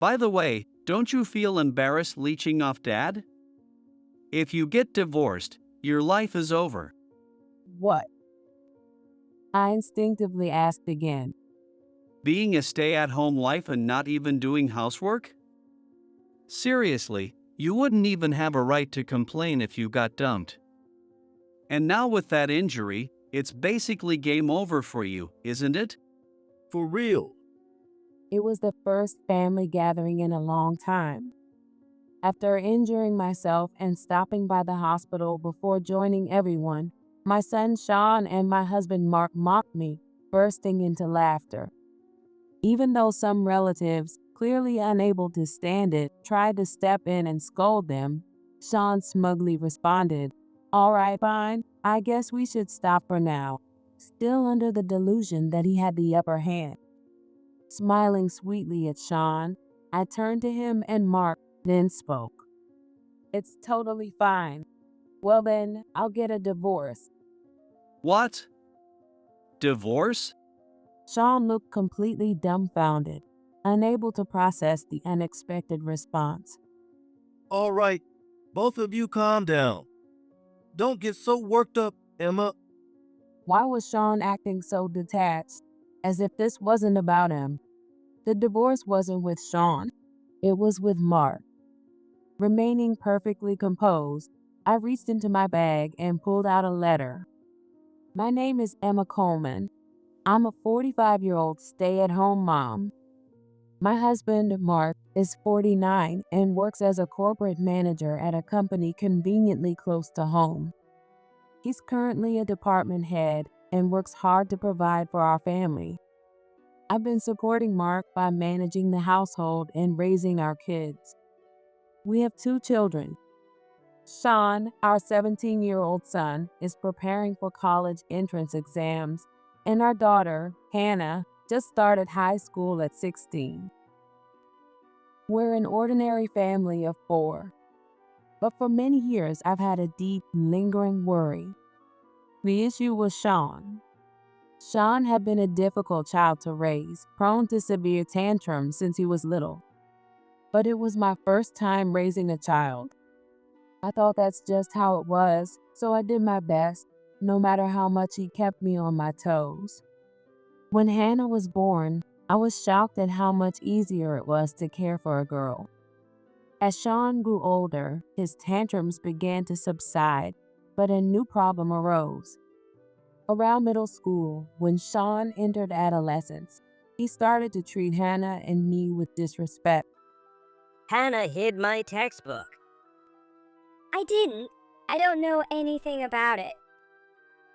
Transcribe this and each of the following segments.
By the way, don't you feel embarrassed leeching off dad? If you get divorced, your life is over. What? I instinctively asked again. Being a stay at home life and not even doing housework? Seriously, you wouldn't even have a right to complain if you got dumped. And now, with that injury, it's basically game over for you, isn't it? For real. It was the first family gathering in a long time. After injuring myself and stopping by the hospital before joining everyone, my son Sean and my husband Mark mocked me, bursting into laughter. Even though some relatives, clearly unable to stand it, tried to step in and scold them, Sean smugly responded, "All right, fine, I guess we should stop for now," still under the delusion that he had the upper hand. Smiling sweetly at Sean, I turned to him and Mark, then spoke. "It's totally fine. Well then, I'll get a divorce." What? Divorce? Sean looked completely dumbfounded, unable to process the unexpected response. All right, both of you calm down. Don't get so worked up, Emma. Why was Sean acting so detached, as if this wasn't about him? The divorce wasn't with Sean, it was with Mark. Remaining perfectly composed, I reached into my bag and pulled out a letter. "My name is Emma Coleman. I'm a 45-year-old stay-at-home mom. My husband, Mark, is 49 and works as a corporate manager at a company conveniently close to home. He's currently a department head and works hard to provide for our family. I've been supporting Mark by managing the household and raising our kids. We have 2 children. Sean, our 17-year-old son, is preparing for college entrance exams, and our daughter, Hannah, just started high school at 16. We're an ordinary family of 4, but for many years I've had a deep, lingering worry. The issue was Sean. Sean had been a difficult child to raise, prone to severe tantrums since he was little. But it was my first time raising a child. I thought that's just how it was, so I did my best, no matter how much he kept me on my toes. When Hannah was born, I was shocked at how much easier it was to care for a girl. As Sean grew older, his tantrums began to subside, but a new problem arose. Around middle school, when Sean entered adolescence, he started to treat Hannah and me with disrespect. Hannah hid my textbook. I didn't. I don't know anything about it.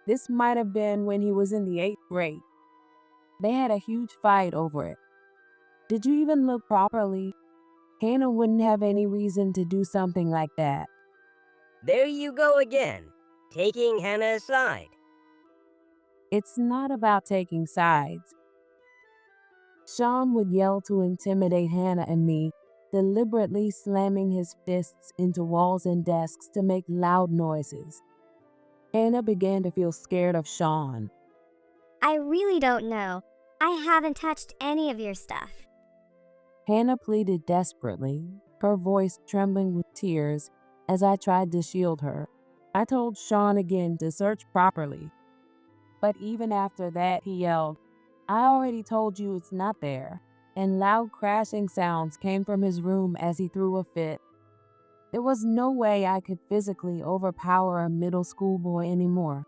This might have been when he was in the 8th grade. They had a huge fight over it. "Did you even look properly? Hannah wouldn't have any reason to do something like that." There you go again, taking Hannah's side. It's not about taking sides. Sean would yell to intimidate Hannah and me, deliberately slamming his fists into walls and desks to make loud noises. Hannah began to feel scared of Sean. I really don't know. I haven't touched any of your stuff. Hannah pleaded desperately, her voice trembling with tears as I tried to shield her. I told Sean again to search properly. But even after that, he yelled, "I already told you it's not there," and loud crashing sounds came from his room as he threw a fit. There was no way I could physically overpower a middle school boy anymore.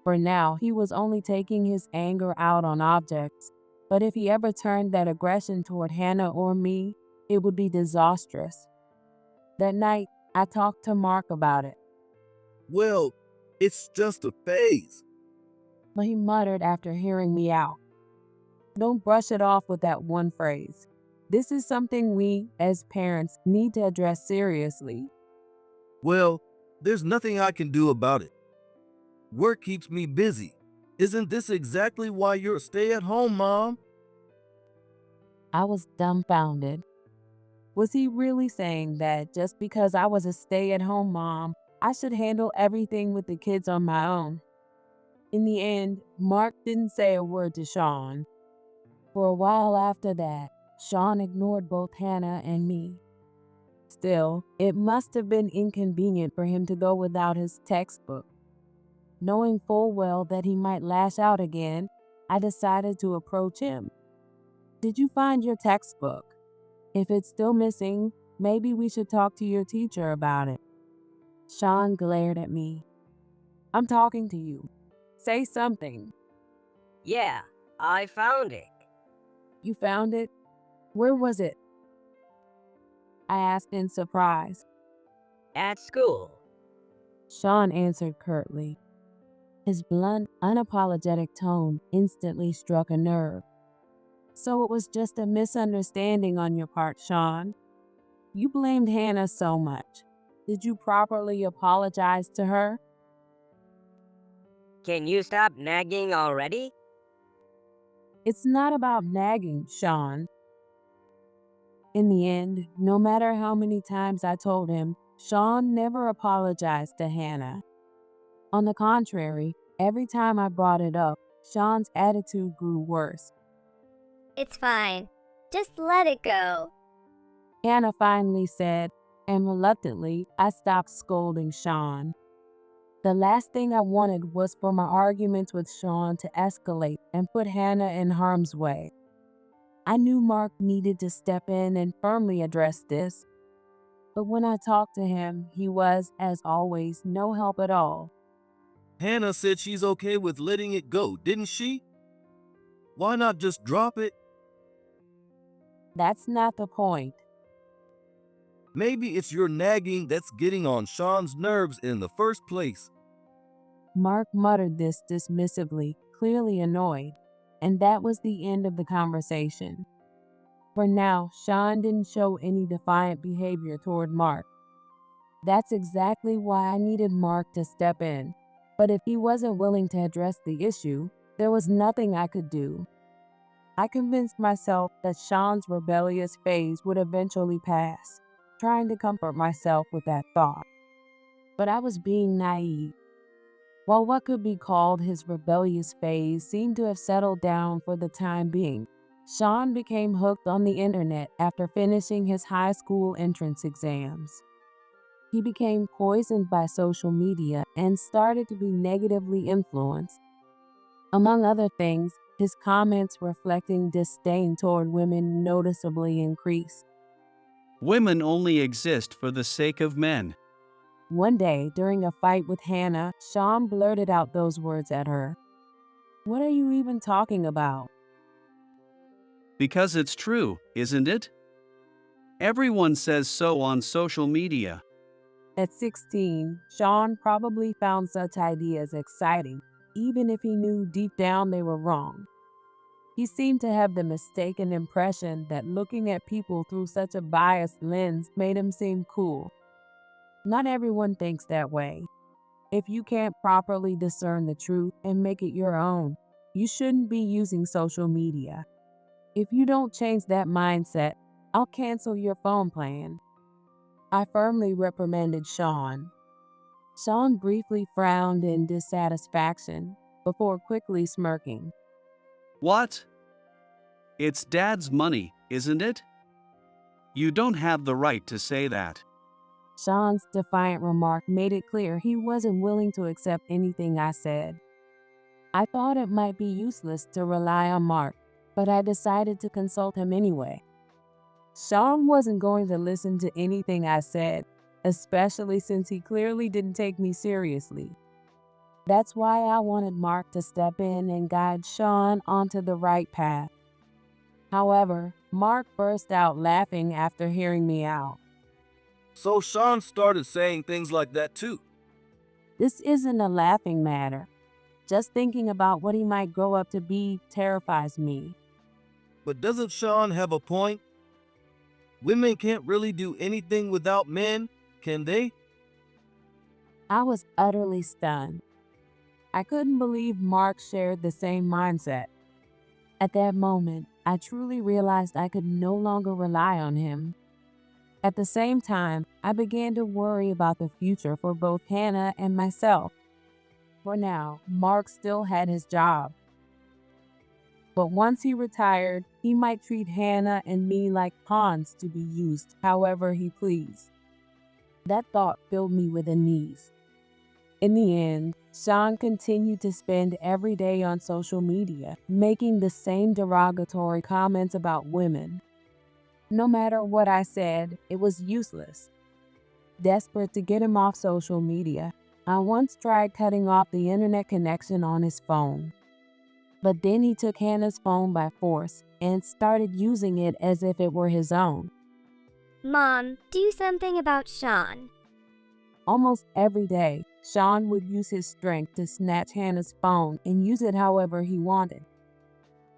For now, he was only taking his anger out on objects, but if he ever turned that aggression toward Hannah or me, it would be disastrous. That night, I talked to Mark about it, Well, it's just a phase. but he muttered after hearing me out. "Don't brush it off with that one phrase. This is something we, as parents, need to address seriously." Well, there's nothing I can do about it. Work keeps me busy. Isn't this exactly why you're a stay-at-home mom? I was dumbfounded. Was he really saying that just because I was a stay-at-home mom, I should handle everything with the kids on my own? In the end, Mark didn't say a word to Sean. For a while after that, Sean ignored both Hannah and me. Still, it must have been inconvenient for him to go without his textbook. Knowing full well that he might lash out again, I decided to approach him. Did you find your textbook? If it's still missing, maybe we should talk to your teacher about it. Sean glared at me. I'm talking to you. Say something. Yeah, I found it. You found it? Where was it? I asked in surprise. At school. Sean answered curtly. His blunt, unapologetic tone instantly struck a nerve. So it was just a misunderstanding on your part, Sean. You blamed Hannah so much. Did you properly apologize to her? Can you stop nagging already? It's not about nagging, Sean. In the end, no matter how many times I told him, Sean never apologized to Hannah. On the contrary, every time I brought it up, Sean's attitude grew worse. It's fine. Just let it go. Hannah finally said, and reluctantly, I stopped scolding Sean. The last thing I wanted was for my arguments with Sean to escalate and put Hannah in harm's way. I knew Mark needed to step in and firmly address this. But when I talked to him, he was, as always, no help at all. Hannah said she's okay with letting it go, didn't she? Why not just drop it? That's not the point. Maybe it's your nagging that's getting on Sean's nerves in the first place. Mark muttered this dismissively, clearly annoyed, and that was the end of the conversation. For now, Sean didn't show any defiant behavior toward Mark. That's exactly why I needed Mark to step in. But if he wasn't willing to address the issue, there was nothing I could do. I convinced myself that Sean's rebellious phase would eventually pass, trying to comfort myself with that thought. But I was being naive. While what could be called his rebellious phase seemed to have settled down for the time being, Sean became hooked on the internet after finishing his high school entrance exams. He became poisoned by social media and started to be negatively influenced. Among other things, his comments reflecting disdain toward women noticeably increased. Women only exist for the sake of men. One day, during a fight with Hannah, Sean blurted out those words at her. What are you even talking about? Because it's true, isn't it? Everyone says so on social media. At 16, Sean probably found such ideas exciting, even if he knew deep down they were wrong. He seemed to have the mistaken impression that looking at people through such a biased lens made him seem cool. Not everyone thinks that way. If you can't properly discern the truth and make it your own, you shouldn't be using social media. If you don't change that mindset, I'll cancel your phone plan. I firmly reprimanded Sean. Sean briefly frowned in dissatisfaction before quickly smirking. What? It's Dad's money, isn't it? You don't have the right to say that. Sean's defiant remark made it clear he wasn't willing to accept anything I said. I thought it might be useless to rely on Mark, but I decided to consult him anyway. Sean wasn't going to listen to anything I said, especially since he clearly didn't take me seriously. That's why I wanted Mark to step in and guide Sean onto the right path. However, Mark burst out laughing after hearing me out. So Sean started saying things like that too. This isn't a laughing matter. Just thinking about what he might grow up to be terrifies me. But doesn't Sean have a point? Women can't really do anything without men, can they? I was utterly stunned. I couldn't believe Mark shared the same mindset. At that moment, I truly realized I could no longer rely on him. At the same time, I began to worry about the future for both Hannah and myself. For now, Mark still had his job. But once he retired, he might treat Hannah and me like pawns to be used however he pleased. That thought filled me with unease. In the end, Sean continued to spend every day on social media, making the same derogatory comments about women. No matter what I said, it was useless. Desperate to get him off social media, I once tried cutting off the internet connection on his phone. But then he took Hannah's phone by force and started using it as if it were his own. Mom, do something about Sean. Almost every day, Sean would use his strength to snatch Hannah's phone and use it however he wanted.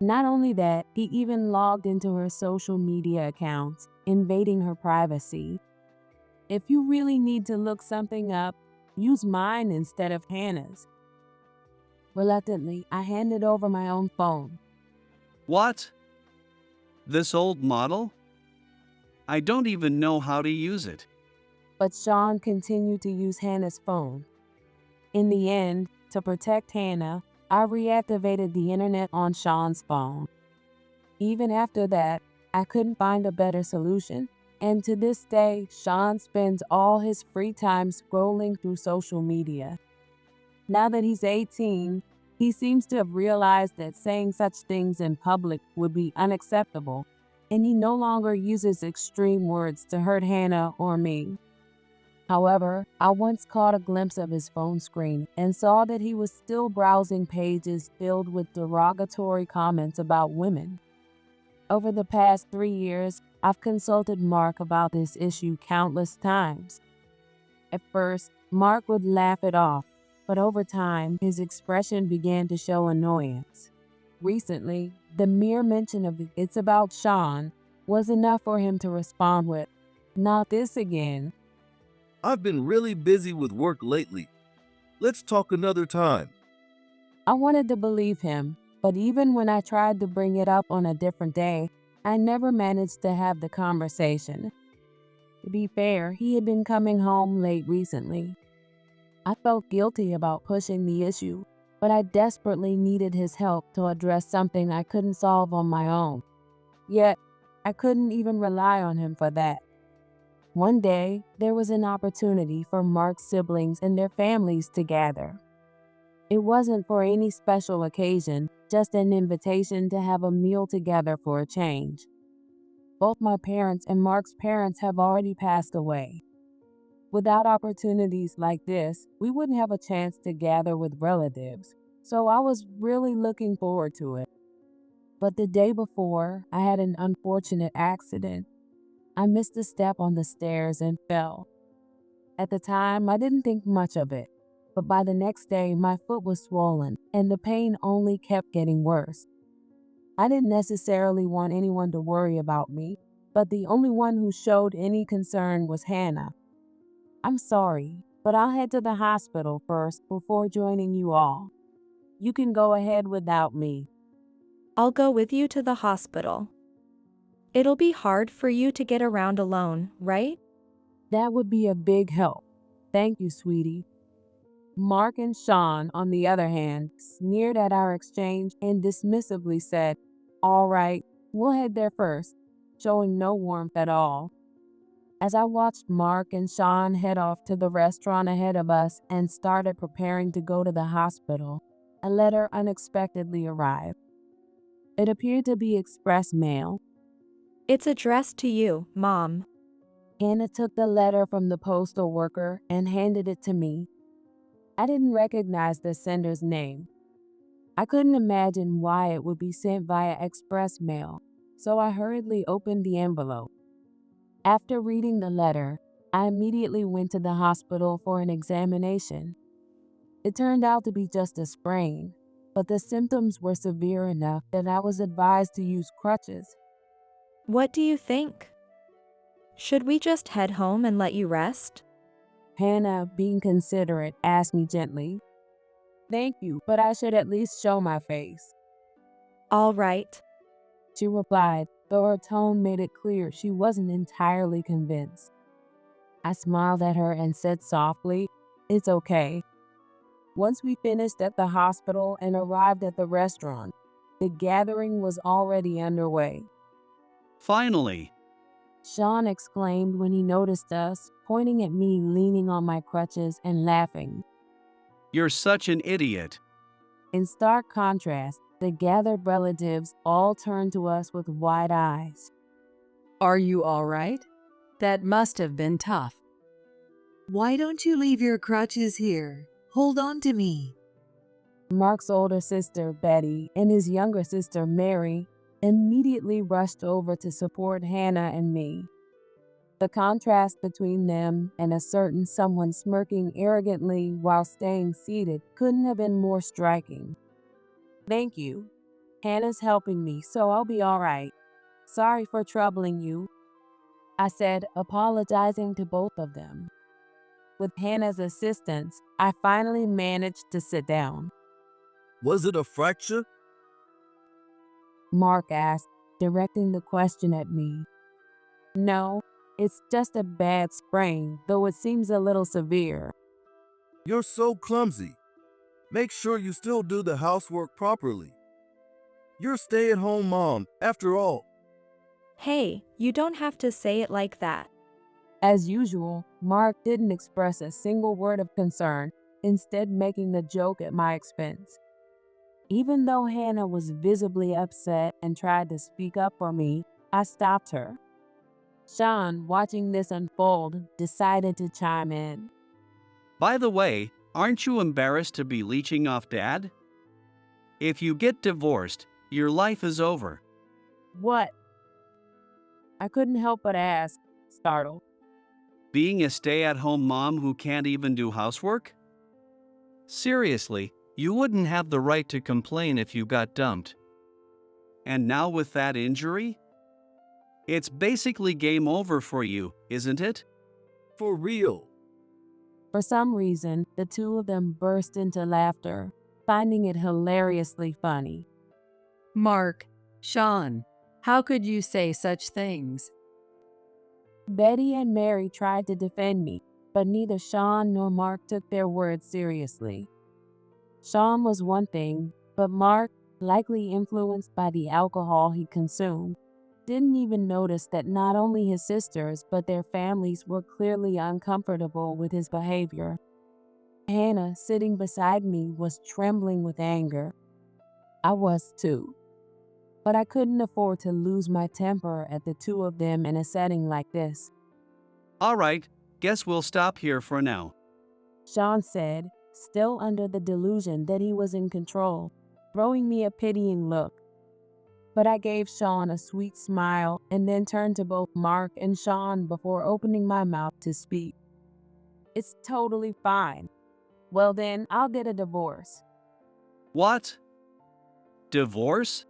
Not only that, he even logged into her social media accounts, invading her privacy. If you really need to look something up, use mine instead of Hannah's. Reluctantly, I handed over my own phone. What? This old model? I don't even know how to use it. But Sean continued to use Hannah's phone. In the end, to protect Hannah, I reactivated the internet on Sean's phone. Even after that, I couldn't find a better solution, and to this day, Sean spends all his free time scrolling through social media. Now that he's 18, he seems to have realized that saying such things in public would be unacceptable, and he no longer uses extreme words to hurt Hannah or me. However, I once caught a glimpse of his phone screen and saw that he was still browsing pages filled with derogatory comments about women. Over the past 3 years, I've consulted Mark about this issue countless times. At first, Mark would laugh it off, but over time, his expression began to show annoyance. Recently, the mere mention of "it's about Sean" was enough for him to respond with, "Not this again." I've been really busy with work lately. Let's talk another time. I wanted to believe him, but even when I tried to bring it up on a different day, I never managed to have the conversation. To be fair, he had been coming home late recently. I felt guilty about pushing the issue, but I desperately needed his help to address something I couldn't solve on my own. Yet, I couldn't even rely on him for that. One day, there was an opportunity for Mark's siblings and their families to gather. It wasn't for any special occasion, just an invitation to have a meal together for a change. Both my parents and Mark's parents have already passed away. Without opportunities like this, we wouldn't have a chance to gather with relatives, so I was really looking forward to it. But the day before, I had an unfortunate accident. I missed a step on the stairs and fell. At the time, I didn't think much of it, but by the next day, my foot was swollen, and the pain only kept getting worse. I didn't necessarily want anyone to worry about me, but the only one who showed any concern was Hannah. "I'm sorry, but I'll head to the hospital first before joining you all. You can go ahead without me." I'll go with you to the hospital. It'll be hard for you to get around alone, right? "That would be a big help. Thank you, sweetie." Mark and Sean, on the other hand, sneered at our exchange and dismissively said, "All right, we'll head there first," showing no warmth at all. As I watched Mark and Sean head off to the restaurant ahead of us and started preparing to go to the hospital, a letter unexpectedly arrived. It appeared to be express mail. It's addressed to you, Mom. Hannah took the letter from the postal worker and handed it to me. I didn't recognize the sender's name. I couldn't imagine why it would be sent via express mail, so I hurriedly opened the envelope. After reading the letter, I immediately went to the hospital for an examination. It turned out to be just a sprain, but the symptoms were severe enough that I was advised to use crutches. What do you think? Should we just head home and let you rest? Hannah, being considerate, asked me gently. "Thank you, but I should at least show my face," All right. she replied, though her tone made it clear she wasn't entirely convinced. I smiled at her and said softly, "It's okay." Once we finished at the hospital and arrived at the restaurant, The gathering was already underway. Finally, Sean exclaimed when he noticed us, pointing at me leaning on my crutches and laughing. you're such an idiot. In stark contrast, the gathered relatives all turned to us with wide eyes. Are you all right? That must have been tough. Why don't you leave your crutches here? Hold on to me. Mark's older sister, Betty, and his younger sister, Mary, immediately rushed over to support Hannah and me. The contrast between them and a certain someone smirking arrogantly while staying seated couldn't have been more striking. Thank you. Hannah's helping me, so I'll be all right. Sorry for troubling you, I said, apologizing to both of them. With Hannah's assistance, I finally managed to sit down. Was it a fracture? Mark asked, directing the question at me. No, it's just a bad sprain, though it seems a little severe. You're so clumsy. Make sure you still do the housework properly. You're a stay-at-home mom, after all. Hey, you don't have to say it like that. As usual, Mark didn't express a single word of concern, instead making the joke at my expense. Even though Hannah was visibly upset and tried to speak up for me, I stopped her. Sean, watching this unfold, decided to chime in. By the way, aren't you embarrassed to be leeching off Dad? If you get divorced, your life is over. What? I couldn't help but ask, startled. Being a stay-at-home mom who can't even do housework? Seriously, you wouldn't have the right to complain if you got dumped. And now with that injury? It's basically game over for you, isn't it? For real. For some reason, the two of them burst into laughter, finding it hilariously funny. Mark, Sean, how could you say such things? Betty and Mary tried to defend me, but neither Sean nor Mark took their words seriously. Sean was one thing, but Mark, likely influenced by the alcohol he consumed, didn't even notice that not only his sisters but their families were clearly uncomfortable with his behavior. Hannah, sitting beside me, was trembling with anger. I was too. But I couldn't afford to lose my temper at the two of them in a setting like this. All right, guess we'll stop here for now. Sean said, still under the delusion that he was in control, throwing me a pitying look. But I gave Sean a sweet smile and then turned to both Mark and Sean before opening my mouth to speak. It's totally fine. Well then, I'll get a divorce. What? Divorce?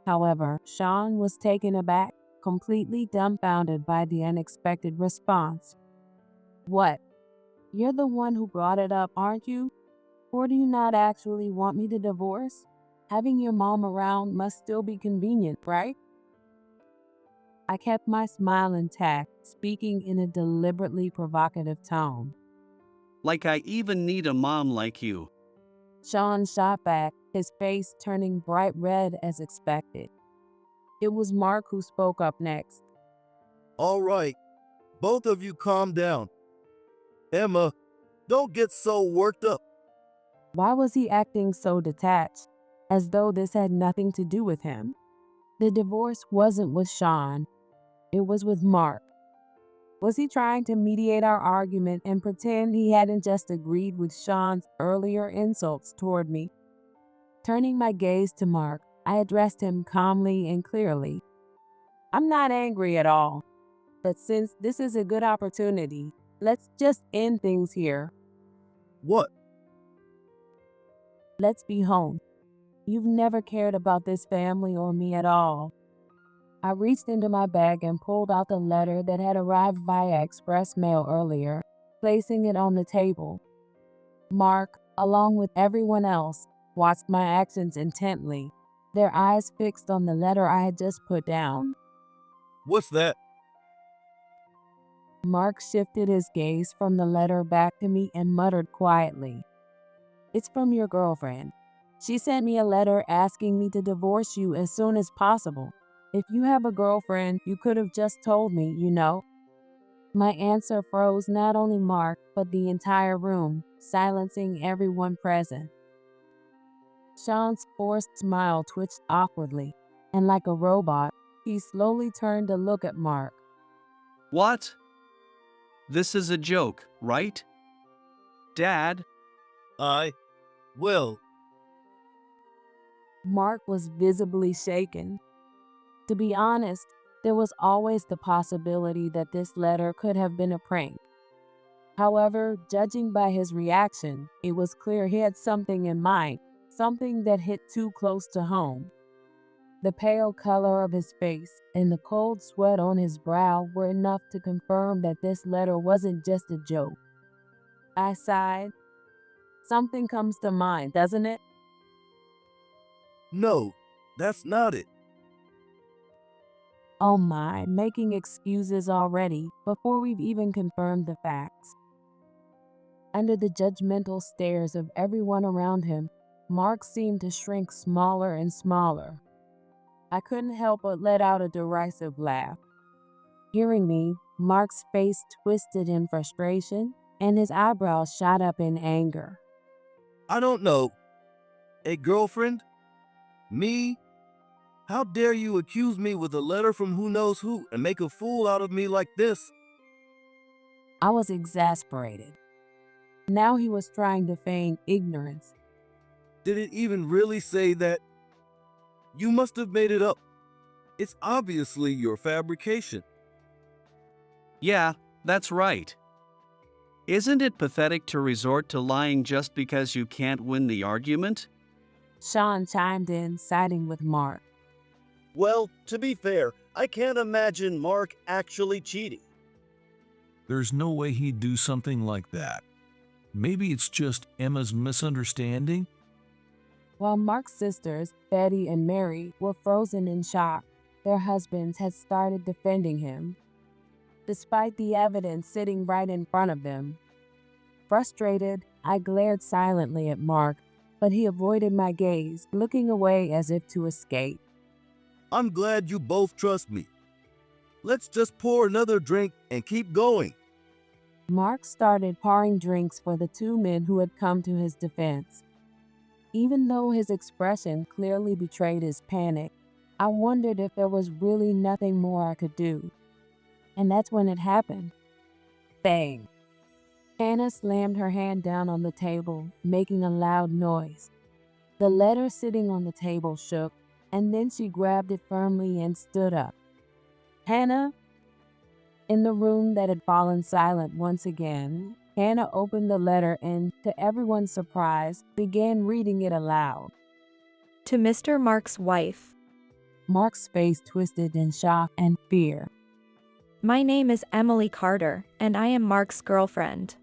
However, Sean was taken aback, completely dumbfounded by the unexpected response. What? You're the one who brought it up, aren't you? Or do you not actually want me to divorce? Having your mom around must still be convenient, right? I kept my smile intact, speaking in a deliberately provocative tone. Like I even need a mom like you. Sean shot back, his face turning bright red as expected. It was Mark who spoke up next. All right, both of you calm down. Emma, don't get so worked up. Why was he acting so detached, as though this had nothing to do with him? The divorce wasn't with Sean, it was with Mark. Was he trying to mediate our argument and pretend he hadn't just agreed with Sean's earlier insults toward me? Turning my gaze to Mark, I addressed him calmly and clearly. I'm not angry at all, but since this is a good opportunity, let's just end things here. What? Let's be home. You've never cared about this family or me at all. I reached into my bag and pulled out the letter that had arrived via express mail earlier, placing it on the table. Mark, along with everyone else, watched my actions intently, their eyes fixed on the letter I had just put down. What's that? Mark shifted his gaze from the letter back to me and muttered quietly. It's from your girlfriend. She sent me a letter asking me to divorce you as soon as possible. If you have a girlfriend, you could have just told me, you know. My answer froze not only Mark, but the entire room, silencing everyone present. Sean's forced smile twitched awkwardly, and like a robot, he slowly turned to look at Mark. What? This is a joke, right? Dad? Well, Mark was visibly shaken. To be honest, there was always the possibility that this letter could have been a prank. However, judging by his reaction, it was clear he had something in mind, something that hit too close to home. The pale color of his face and the cold sweat on his brow were enough to confirm that this letter wasn't just a joke. I sighed. Something comes to mind, doesn't it? no, that's not it. Oh my, making excuses already before we've even confirmed the facts. Under the judgmental stares of everyone around him, Mark seemed to shrink smaller and smaller. I couldn't help but let out a derisive laugh. Hearing me, Mark's face twisted in frustration and his eyebrows shot up in anger. I don't know. A girlfriend? Me? How dare you accuse me with a letter from who knows who and make a fool out of me like this? I was exasperated. Now he was trying to feign ignorance. Did it even really say that? You must have made it up. It's obviously your fabrication. Yeah, that's right. Isn't it pathetic to resort to lying just because you can't win the argument? Sean chimed in, siding with Mark. Well, to be fair, I can't imagine Mark actually cheating. There's no way he'd do something like that. Maybe it's just Emma's misunderstanding? While Mark's sisters, Betty and Mary, were frozen in shock, their husbands had started defending him, despite the evidence sitting right in front of them. Frustrated, I glared silently at Mark, but he avoided my gaze, looking away as if to escape. I'm glad you both trust me. Let's just pour another drink and keep going. Mark started pouring drinks for the two men who had come to his defense. Even though his expression clearly betrayed his panic, I wondered if there was really nothing more I could do. And that's when it happened. Bang! Hannah slammed her hand down on the table, making a loud noise. The letter sitting on the table shook, and then she grabbed it firmly and stood up. Hannah? In the room that had fallen silent once again, Hannah opened the letter and, to everyone's surprise, began reading it aloud. To Mr. Mark's wife. Mark's face twisted in shock and fear. My name is Emily Carter, and I am Mark's girlfriend.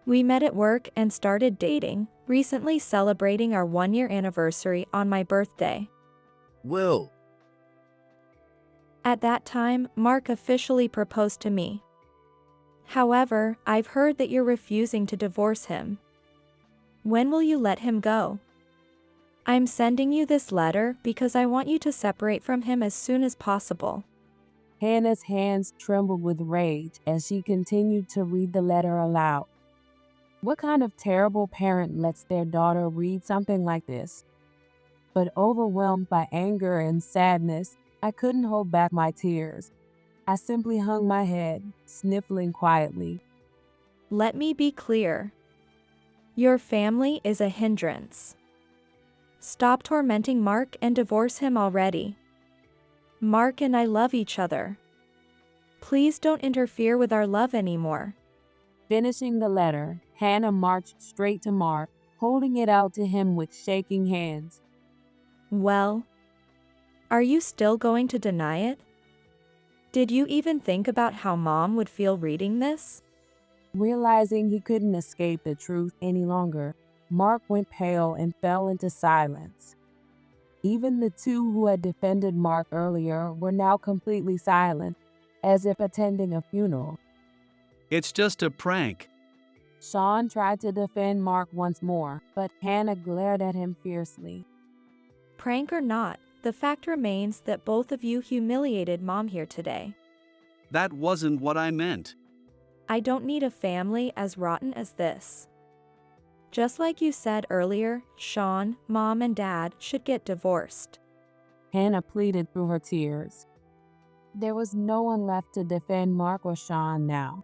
We met at work and started dating, recently celebrating our 1-year anniversary on my birthday. Well, At that time, Mark officially proposed to me. However, I've heard that you're refusing to divorce him. When will you let him go? I'm sending you this letter because I want you to separate from him as soon as possible. Hannah's hands trembled with rage as she continued to read the letter aloud. What kind of terrible parent lets their daughter read something like this? But overwhelmed by anger and sadness, I couldn't hold back my tears. I simply hung my head, sniffling quietly. Let me be clear. Your family is a hindrance. Stop tormenting Mark and divorce him already. Mark and I love each other. Please don't interfere with our love anymore. Finishing the letter, Hannah marched straight to Mark, holding it out to him with shaking hands. Well, are you still going to deny it? Did you even think about how Mom would feel reading this? Realizing he couldn't escape the truth any longer, Mark went pale and fell into silence. Even the two who had defended Mark earlier were now completely silent, as if attending a funeral. It's just a prank. Sean tried to defend Mark once more, but Hannah glared at him fiercely. Prank or not, the fact remains that both of you humiliated Mom here today. That wasn't what I meant. I don't need a family as rotten as this. Just like you said earlier, Sean, Mom and Dad should get divorced. Hannah pleaded through her tears. There was no one left to defend Mark or Sean now.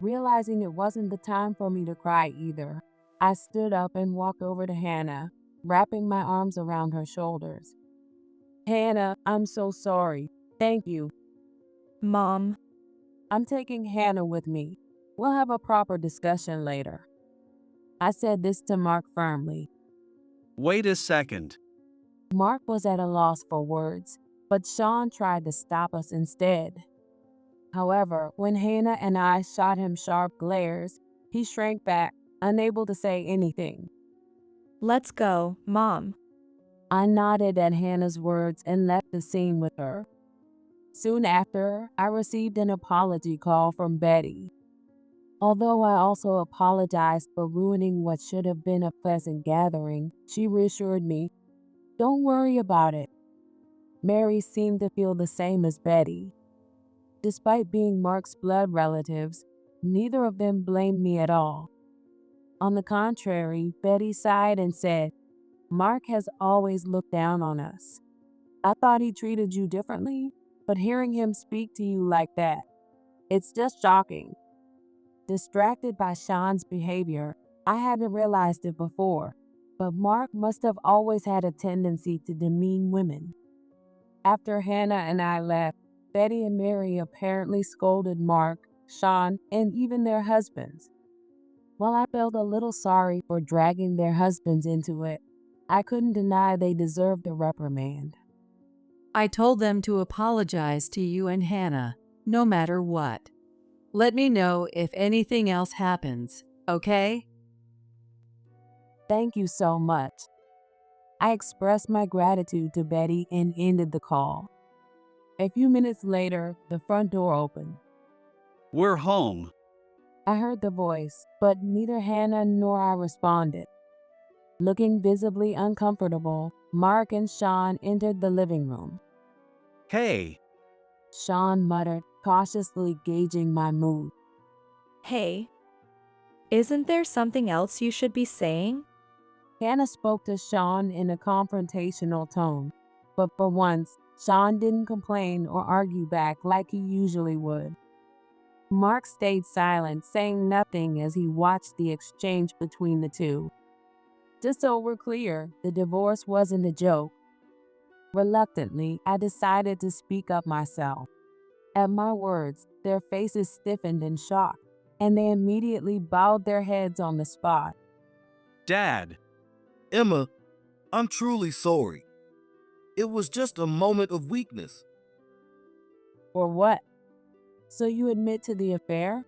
Realizing it wasn't the time for me to cry either, I stood up and walked over to Hannah, wrapping my arms around her shoulders. Hannah, I'm so sorry. Thank you. Mom. I'm taking Hannah with me. We'll have a proper discussion later. I said this to Mark firmly. Wait a second. Mark was at a loss for words, but Sean tried to stop us instead. However, when Hannah and I shot him sharp glares, he shrank back, unable to say anything. Let's go, Mom. I nodded at Hannah's words and left the scene with her. Soon after, I received an apology call from Betty. Although I also apologized for ruining what should have been a pleasant gathering, she reassured me, "Don't worry about it." Mary seemed to feel the same as Betty. Despite being Mark's blood relatives, neither of them blamed me at all. On the contrary, Betty sighed and said, "Mark has always looked down on us. I thought he treated you differently, but hearing him speak to you like that, it's just shocking." Distracted by Sean's behavior, I hadn't realized it before, but Mark must have always had a tendency to demean women. After Hannah and I left, Betty and Mary apparently scolded Mark, Sean, and even their husbands. While I felt a little sorry for dragging their husbands into it, I couldn't deny they deserved a reprimand. I told them to apologize to you and Hannah, no matter what. Let me know if anything else happens, okay? Thank you so much. I expressed my gratitude to Betty and ended the call. A few minutes later, the front door opened. We're home. I heard the voice, but neither Hannah nor I responded. Looking visibly uncomfortable, Mark and Sean entered the living room. Hey. Sean muttered, cautiously gauging my mood. Hey. Isn't there something else you should be saying? Hannah spoke to Sean in a confrontational tone, but for once, Sean didn't complain or argue back like he usually would. Mark stayed silent, saying nothing as he watched the exchange between the two. Just so we're clear, the divorce wasn't a joke. Reluctantly, I decided to speak up myself. At my words, their faces stiffened in shock, and they immediately bowed their heads on the spot. Dad. Emma, I'm truly sorry. It was just a moment of weakness. Or what? So you admit to the affair?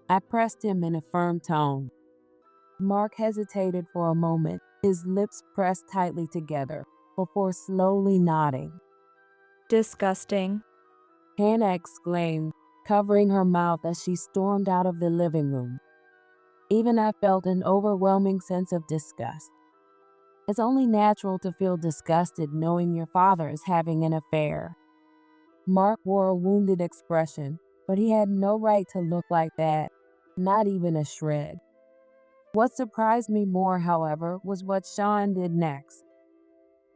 I pressed him in a firm tone. Mark hesitated for a moment, his lips pressed tightly together, before slowly nodding. Disgusting. Hannah exclaimed, covering her mouth as she stormed out of the living room. Even I felt an overwhelming sense of disgust. It's only natural to feel disgusted knowing your father is having an affair. Mark wore a wounded expression, but he had no right to look like that, not even a shred. What surprised me more, however, was what Sean did next.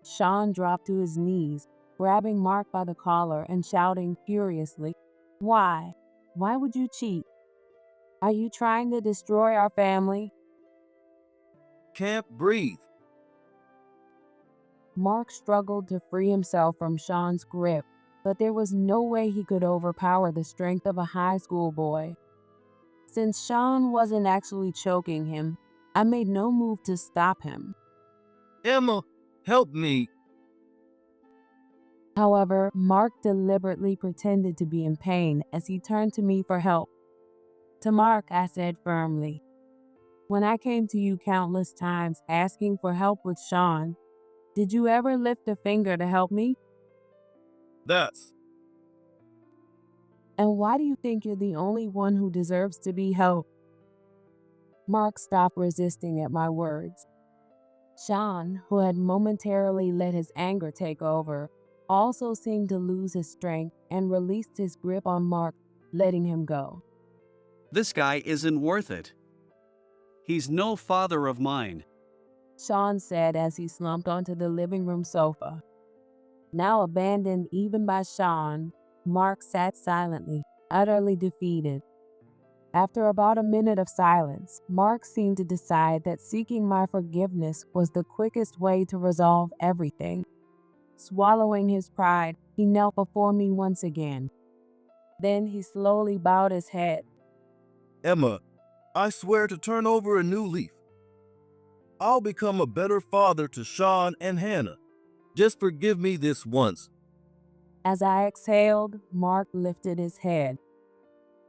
Sean dropped to his knees, grabbing Mark by the collar and shouting furiously, "Why? Why would you cheat? Are you trying to destroy our family?" Can't breathe. Mark struggled to free himself from Sean's grip, but there was no way he could overpower the strength of a high school boy. Since Sean wasn't actually choking him, I made no move to stop him. Emma, help me. However, Mark deliberately pretended to be in pain as he turned to me for help. To Mark, I said firmly, "When I came to you countless times asking for help with Sean, did you ever lift a finger to help me? That's... And why do you think you're the only one who deserves to be helped?" Mark stopped resisting at my words. Sean, who had momentarily let his anger take over, also seemed to lose his strength and released his grip on Mark, letting him go. This guy isn't worth it. He's no father of mine. Sean said as he slumped onto the living room sofa. Now abandoned even by Sean, Mark sat silently, utterly defeated. After about a minute of silence, Mark seemed to decide that seeking my forgiveness was the quickest way to resolve everything. Swallowing his pride, he knelt before me once again. Then he slowly bowed his head. Emma, I swear to turn over a new leaf. I'll become a better father to Sean and Hannah. Just forgive me this once. As I exhaled, Mark lifted his head.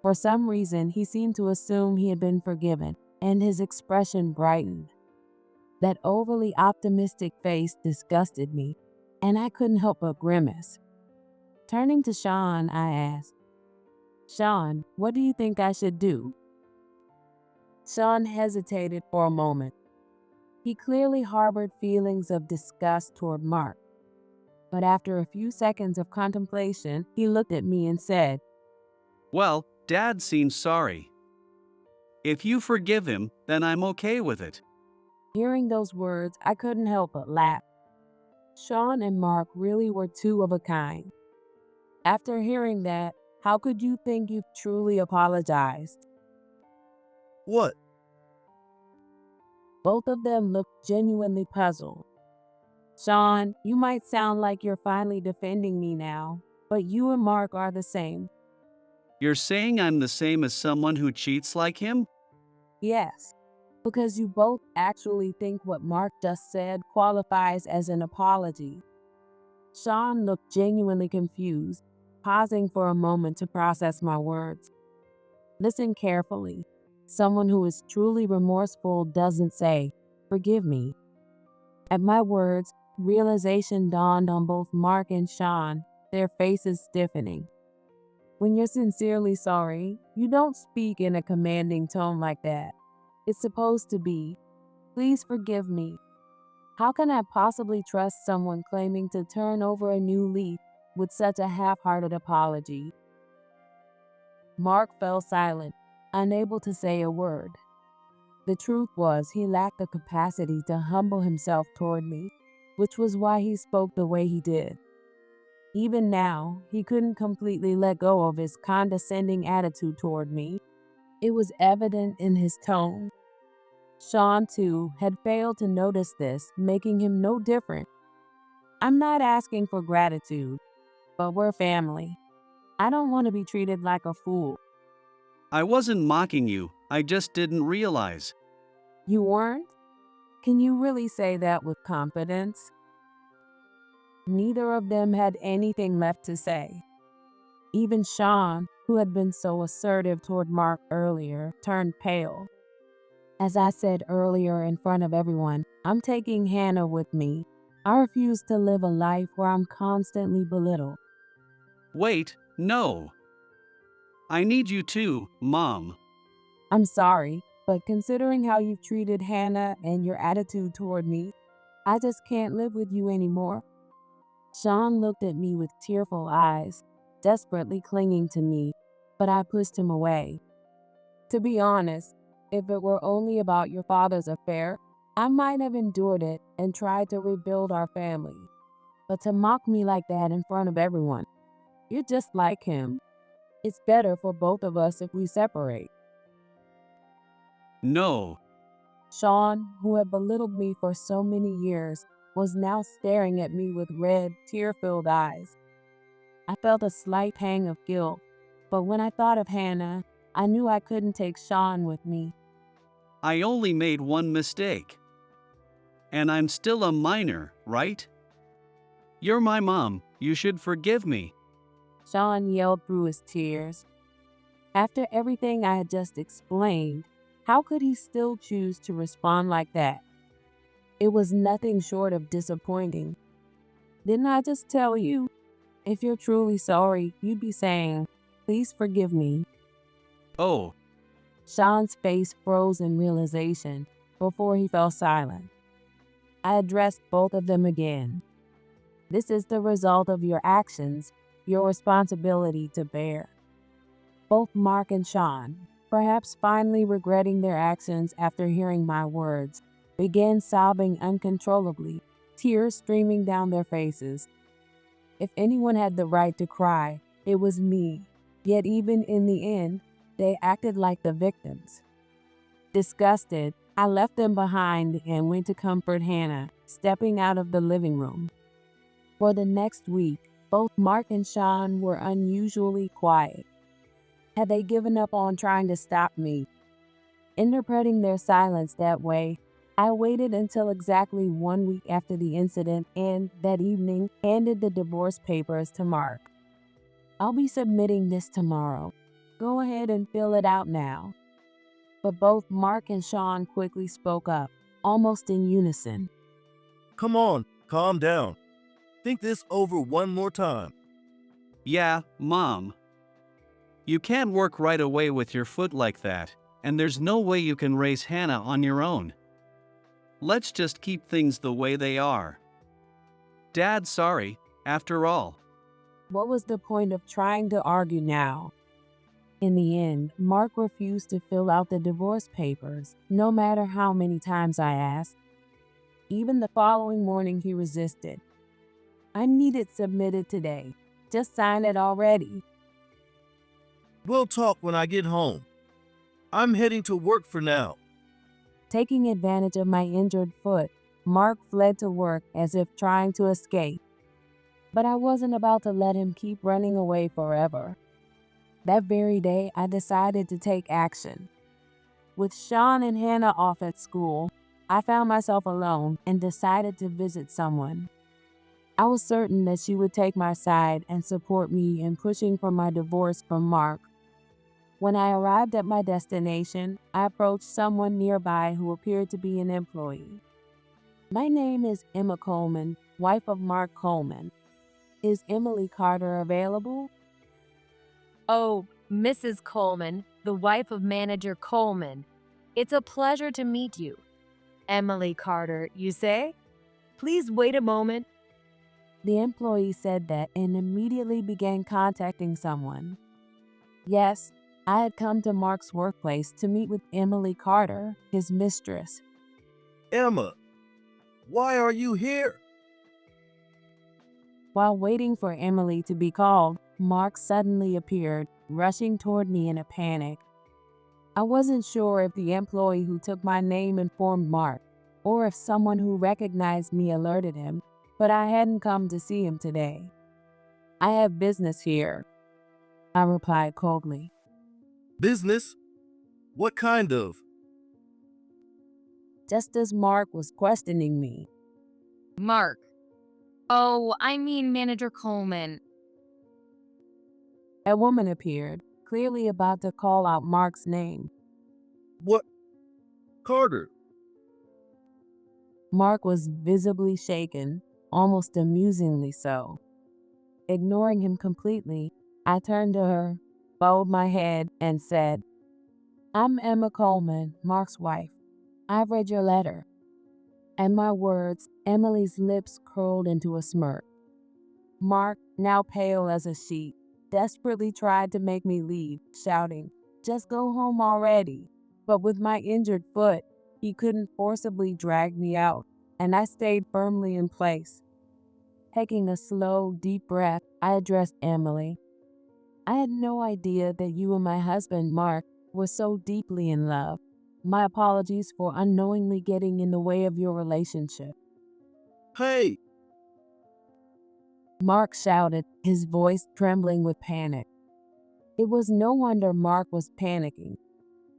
For some reason, he seemed to assume he had been forgiven, and his expression brightened. That overly optimistic face disgusted me, and I couldn't help but grimace. Turning to Sean, I asked, "Sean, what do you think I should do?" Sean hesitated for a moment. He clearly harbored feelings of disgust toward Mark. But after a few seconds of contemplation, he looked at me and said, Well, Dad seems sorry. If you forgive him, then I'm okay with it. Hearing those words, I couldn't help but laugh. Sean and Mark really were two of a kind. After hearing that, how could you think you've truly apologized? What? Both of them looked genuinely puzzled. Sean, you might sound like you're finally defending me now, but you and Mark are the same. You're saying I'm the same as someone who cheats like him? Yes, because you both actually think what Mark just said qualifies as an apology. Sean looked genuinely confused, pausing for a moment to process my words. Listen carefully. Someone who is truly remorseful doesn't say, "Forgive me." At my words, realization dawned on both Mark and Sean, their faces stiffening. When you're sincerely sorry, you don't speak in a commanding tone like that. It's supposed to be, "Please forgive me." How can I possibly trust someone claiming to turn over a new leaf with such a half-hearted apology? Mark fell silent, unable to say a word. The truth was, he lacked the capacity to humble himself toward me, which was why he spoke the way he did. Even now, he couldn't completely let go of his condescending attitude toward me. It was evident in his tone. Sean, too, had failed to notice this, making him no different. I'm not asking for gratitude, but we're family. I don't want to be treated like a fool. I wasn't mocking you, I just didn't realize. You weren't? Can you really say that with confidence? Neither of them had anything left to say. Even Sean, who had been so assertive toward Mark earlier, turned pale. As I said earlier in front of everyone, I'm taking Hannah with me. I refuse to live a life where I'm constantly belittled. Wait, no. I need you too, Mom. I'm sorry, but considering how you've treated Hannah and your attitude toward me, I just can't live with you anymore. Sean looked at me with tearful eyes, desperately clinging to me, but I pushed him away. To be honest, if it were only about your father's affair, I might have endured it and tried to rebuild our family. But to mock me like that in front of everyone, you're just like him. It's better for both of us if we separate. No. Sean, who had belittled me for so many years, was now staring at me with red, tear-filled eyes. I felt a slight pang of guilt, but when I thought of Hannah, I knew I couldn't take Sean with me. I only made one mistake. And I'm still a minor, right? You're my mom, you should forgive me. Sean yelled through his tears. After everything I had just explained, how could he still choose to respond like that? It was nothing short of disappointing. Didn't I just tell you? If you're truly sorry, you'd be saying, "Please forgive me." Oh. Sean's face froze in realization before he fell silent. I addressed both of them again. This is the result of your actions, your responsibility to bear. Both Mark and Sean, perhaps finally regretting their actions after hearing my words, began sobbing uncontrollably, tears streaming down their faces. If anyone had the right to cry, it was me. Yet even in the end, they acted like the victims. Disgusted, I left them behind and went to comfort Hannah, stepping out of the living room. For the next week, both Mark and Sean were unusually quiet. Had they given up on trying to stop me? Interpreting their silence that way, I waited until exactly 1 week after the incident and, that evening, handed the divorce papers to Mark. I'll be submitting this tomorrow. Go ahead and fill it out now. But both Mark and Sean quickly spoke up, almost in unison. Come on, calm down. Think this over one more time. Yeah, Mom. You can't work right away with your foot like that, and there's no way you can raise Hannah on your own. Let's just keep things the way they are. Dad's sorry, after all. What was the point of trying to argue now? In the end, Mark refused to fill out the divorce papers, no matter how many times I asked. Even the following morning, he resisted. I need it submitted today. Just sign it already. We'll talk when I get home. I'm heading to work for now. Taking advantage of my injured foot, Mark fled to work as if trying to escape. But I wasn't about to let him keep running away forever. That very day, I decided to take action. With Sean and Hannah off at school, I found myself alone and decided to visit someone. I was certain that she would take my side and support me in pushing for my divorce from Mark. When I arrived at my destination, I approached someone nearby who appeared to be an employee. My name is Emma Coleman, wife of Mark Coleman. Is Emily Carter available? Oh, Mrs. Coleman, the wife of Manager Coleman. It's a pleasure to meet you. Emily Carter, you say? Please wait a moment. The employee said that and immediately began contacting someone. Yes, I had come to Mark's workplace to meet with Emily Carter, his mistress. Emma, why are you here? While waiting for Emily to be called, Mark suddenly appeared, rushing toward me in a panic. I wasn't sure if the employee who took my name informed Mark, or if someone who recognized me alerted him, but I hadn't come to see him today. I have business here, I replied coldly. Business? What kind of? Just as Mark was questioning me. Mark. Oh, I mean Manager Coleman. A woman appeared, clearly about to call out Mark's name. What? Carter. Mark was visibly shaken, almost amusingly so. Ignoring him completely, I turned to her, bowed my head, and said, I'm Emma Coleman, Mark's wife. I've read your letter. At my words, Emily's lips curled into a smirk. Mark, now pale as a sheet, desperately tried to make me leave, shouting, just go home already. But with my injured foot, he couldn't forcibly drag me out, and I stayed firmly in place. Taking a slow, deep breath, I addressed Emily. I had no idea that you and my husband, Mark, were so deeply in love. My apologies for unknowingly getting in the way of your relationship. Hey! Mark shouted, his voice trembling with panic. It was no wonder Mark was panicking.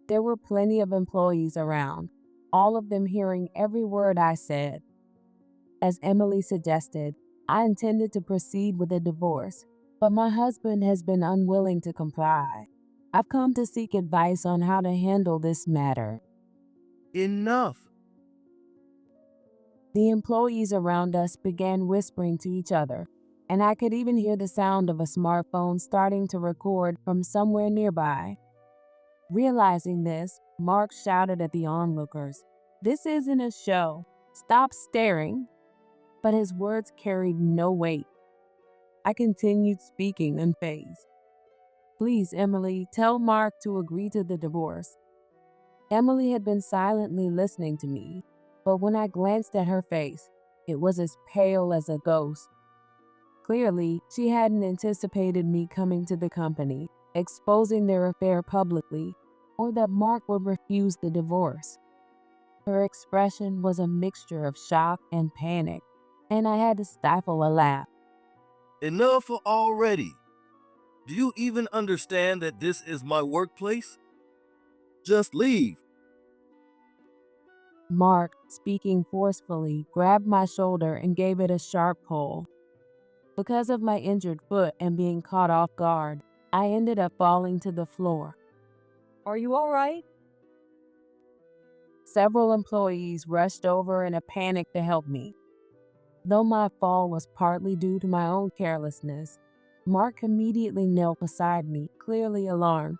There were plenty of employees around, all of them hearing every word I said. As Emily suggested, I intended to proceed with a divorce, but my husband has been unwilling to comply. I've come to seek advice on how to handle this matter. Enough! The employees around us began whispering to each other, and I could even hear the sound of a smartphone starting to record from somewhere nearby. Realizing this, Mark shouted at the onlookers, "This isn't a show. Stop staring." But his words carried no weight. I continued speaking unfazed. "Please, Emily, tell Mark to agree to the divorce." Emily had been silently listening to me, but when I glanced at her face, it was as pale as a ghost. Clearly, she hadn't anticipated me coming to the company, exposing their affair publicly, or that Mark would refuse the divorce. Her expression was a mixture of shock and panic, and I had to stifle a laugh. Enough already. Do you even understand that this is my workplace? Just leave. Mark, speaking forcefully, grabbed my shoulder and gave it a sharp pull. Because of my injured foot and being caught off guard, I ended up falling to the floor. Are you all right? Several employees rushed over in a panic to help me. Though my fall was partly due to my own carelessness, Mark immediately knelt beside me, clearly alarmed.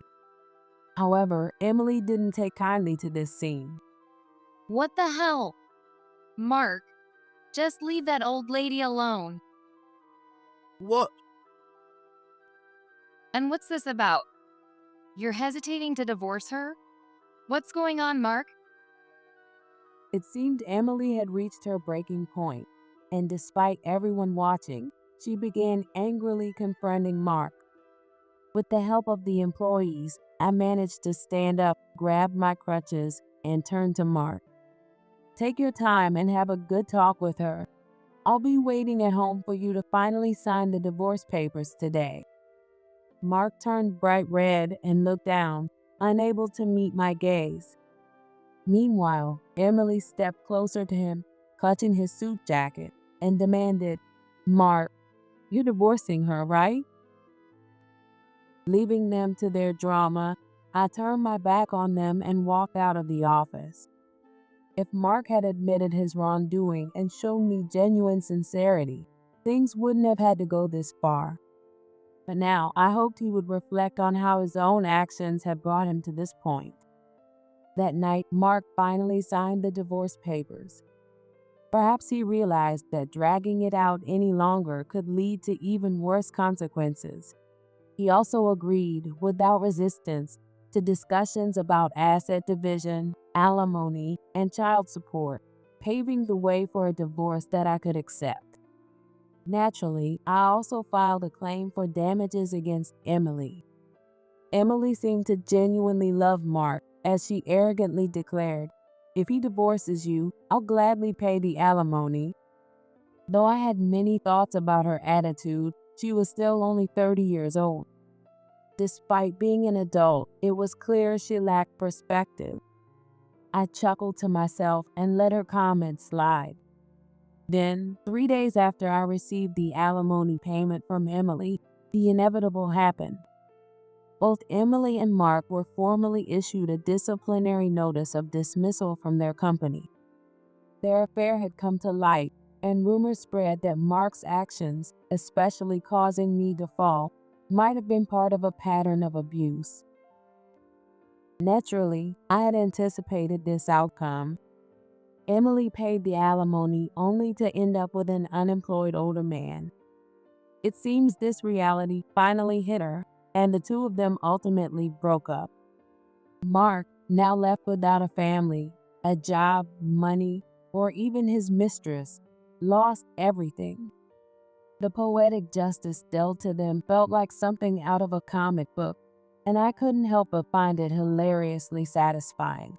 However, Emily didn't take kindly to this scene. What the hell? Mark, just leave that old lady alone. What? And what's this about? You're hesitating to divorce her? What's going on, Mark? It seemed Emily had reached her breaking point, and despite everyone watching, she began angrily confronting Mark. With the help of the employees, I managed to stand up, grab my crutches, and turn to Mark. "Take your time and have a good talk with her. I'll be waiting at home for you to finally sign the divorce papers today." Mark turned bright red and looked down, unable to meet my gaze. Meanwhile, Emily stepped closer to him, clutching his suit jacket, and demanded, "Mark, you're divorcing her, right?" Leaving them to their drama, I turned my back on them and walked out of the office. If Mark had admitted his wrongdoing and shown me genuine sincerity, things wouldn't have had to go this far. But now I hoped he would reflect on how his own actions had brought him to this point. That night, Mark finally signed the divorce papers. Perhaps he realized that dragging it out any longer could lead to even worse consequences. He also agreed, without resistance, to discussions about asset division, alimony, and child support, paving the way for a divorce that I could accept. Naturally, I also filed a claim for damages against Emily. Emily seemed to genuinely love Mark, as she arrogantly declared, "If he divorces you, I'll gladly pay the alimony." Though I had many thoughts about her attitude, she was still only 30 years old. Despite being an adult, it was clear she lacked perspective. I chuckled to myself and let her comment slide. Then, 3 days after I received the alimony payment from Emily, the inevitable happened. Both Emily and Mark were formally issued a disciplinary notice of dismissal from their company. Their affair had come to light, and rumors spread that Mark's actions, especially causing me to fall, might have been part of a pattern of abuse. Naturally, I had anticipated this outcome. Emily paid the alimony only to end up with an unemployed older man. It seems this reality finally hit her, and the two of them ultimately broke up. Mark, now left without a family, a job, money, or even his mistress, lost everything. The poetic justice dealt to them felt like something out of a comic book, and I couldn't help but find it hilariously satisfying.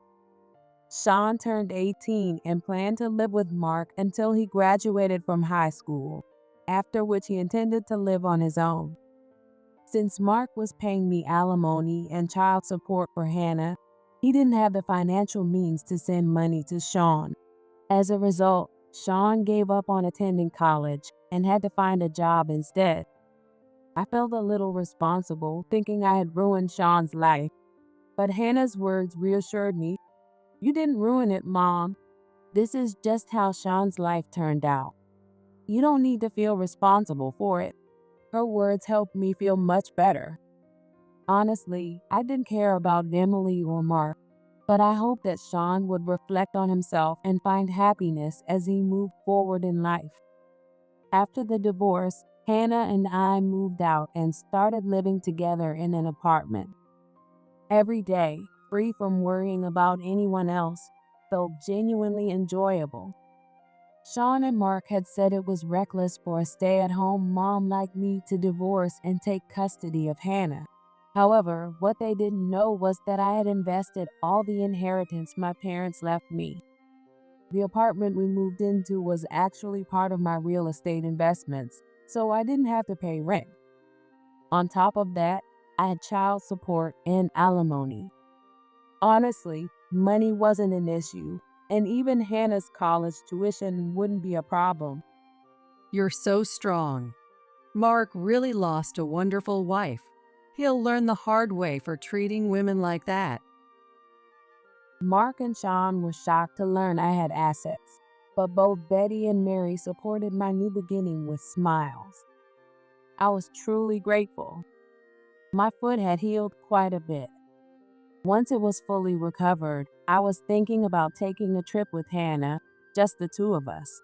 Sean turned 18 and planned to live with Mark until he graduated from high school, after which he intended to live on his own. Since Mark was paying me alimony and child support for Hannah, he didn't have the financial means to send money to Sean. As a result, Sean gave up on attending college and had to find a job instead. I felt a little responsible, thinking I had ruined Sean's life, but Hannah's words reassured me. "You didn't ruin it, Mom. This is just how Sean's life turned out. You don't need to feel responsible for it." Her words helped me feel much better. Honestly, I didn't care about Emily or Mark, but I hoped that Sean would reflect on himself and find happiness as he moved forward in life. After the divorce, Hannah and I moved out and started living together in an apartment. Every day, free from worrying about anyone else, felt genuinely enjoyable. Sean and Mark had said it was reckless for a stay at home mom like me to divorce and take custody of Hannah. However, what they didn't know was that I had invested all the inheritance my parents left me. The apartment we moved into was actually part of my real estate investments, so I didn't have to pay rent. On top of that, I had child support and alimony. Honestly, money wasn't an issue, and even Hannah's college tuition wouldn't be a problem. You're so strong. Mark really lost a wonderful wife. He'll learn the hard way for treating women like that. Mark and Sean were shocked to learn I had assets, but both Betty and Mary supported my new beginning with smiles. I was truly grateful. My foot had healed quite a bit. Once it was fully recovered, I was thinking about taking a trip with Hannah, just the two of us.